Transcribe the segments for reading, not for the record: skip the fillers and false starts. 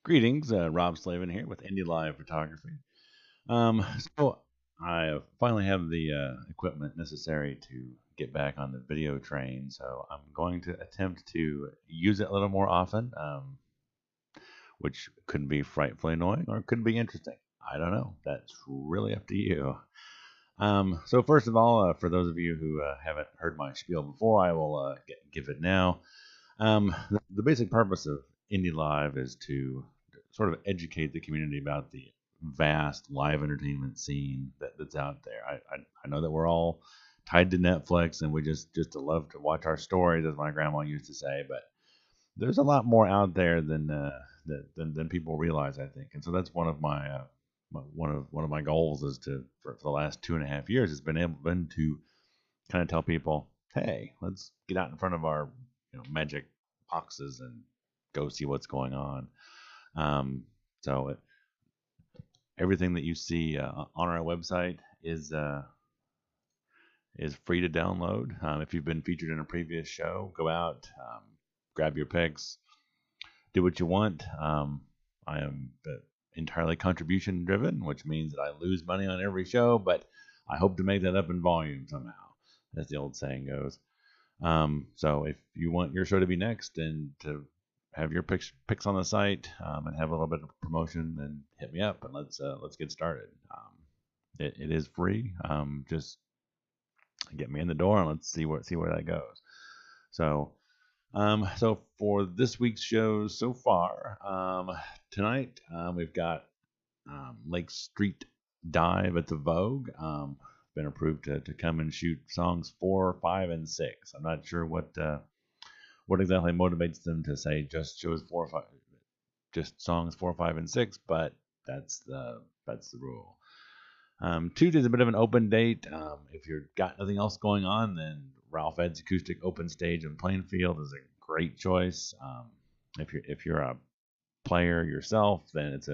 Greetings, Rob Slavin here with Indy Live Photography. Um, so I finally have the equipment necessary to get back on the video train, so I'm going to attempt to use it a little more often, which could be frightfully annoying or it could be interesting. I don't know. That's really up to you. So first of all, for those of you who haven't heard my spiel before, I will give it now. The basic purpose of Indie Live is to sort of educate the community about the vast live entertainment scene that's out there. I know that we're all tied to Netflix and we just love to watch our stories, as my grandma used to say, but there's a lot more out there than people realize, I think. And so that's one of my one of my goals is to for the last 2.5 years has been to kind of tell people, hey, let's get out in front of our magic boxes and go see what's going on. So everything that you see on our website is free to download. If you've been featured in a previous show, go out, grab your pics, do what you want. I am entirely contribution driven, which means that I lose money on every show, but I hope to make that up in volume somehow, as the old saying goes. So if you want your show to be next and to have your pics on the site and have a little bit of promotion, then hit me up and let's get started. It is free. Just get me in the door and let's see where that goes. So so for this week's shows so far, tonight we've got Lake Street Dive at the Vogue. Been approved to come and shoot songs 4, 5, and 6. I'm not sure what exactly motivates them to say just shows 4, 5, just songs 4, 5, and 6, but that's the rule. Tuesday's a bit of an open date. If you've got nothing else going on, then Ralf Ed's Acoustic Open Stage in Plainfield is a great choice. If you're a player yourself, then it's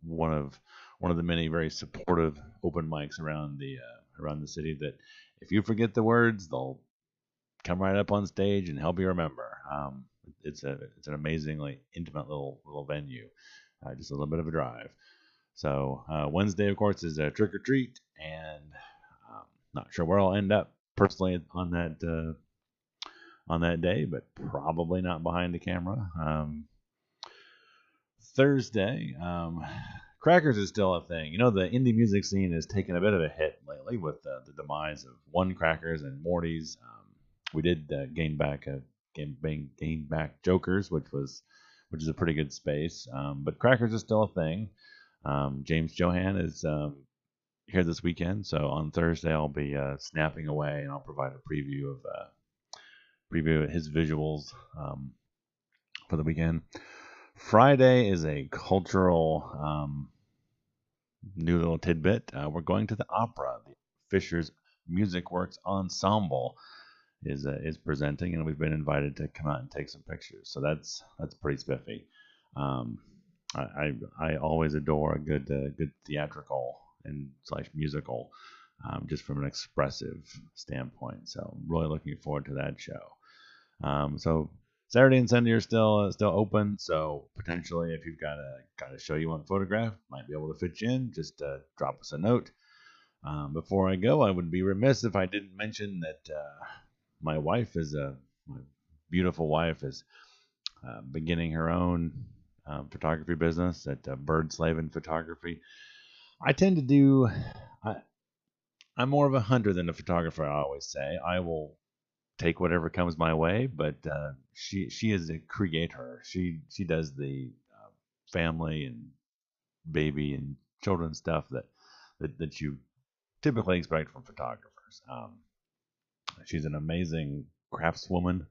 one of the many very supportive open mics around the city that if you forget the words, they'll come right up on stage and help you remember. It's an amazingly intimate little venue, just a little bit of a drive. So Wednesday, of course, is a trick or treat, and not sure where I'll end up personally on that day, but probably not behind the camera. Thursday, Crackers is still a thing. The indie music scene has taken a bit of a hit lately with the demise of One Crackers and Morty's. We did gain back Jokers, which is a pretty good space. But Crackers is still a thing. James Johann is here this weekend, so on Thursday I'll be snapping away and I'll provide a preview of his visuals for the weekend. Friday is a cultural new little tidbit. We're going to the opera. The Fisher's Musicworx Ensemble is presenting, and we've been invited to come out and take some pictures. So that's pretty spiffy. I always adore a good theatrical and / musical, just from an expressive standpoint. So I'm really looking forward to that show. So Saturday and Sunday are still open. So potentially, if you've got a show you want photographed, might be able to fit you in. Just drop us a note. Before I go, I would be remiss if I didn't mention that my beautiful wife is beginning her own photography business at Bird Slaven Photography. I tend to do. I'm more of a hunter than a photographer. I always say I will take whatever comes my way, but she is a creator. She does the family and baby and children stuff that you typically expect from photographers. She's an amazing craftswoman.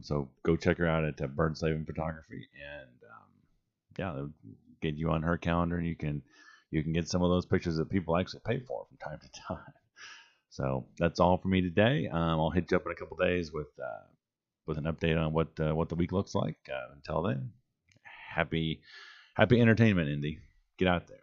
So go check her out at Bird Slaven Photography, and they'll get you on her calendar, and you can get some of those pictures that people actually pay for from time to time. So that's all for me today. I'll hit you up in a couple days with an update on what the week looks like. Until then, happy entertainment, Indy. Get out there.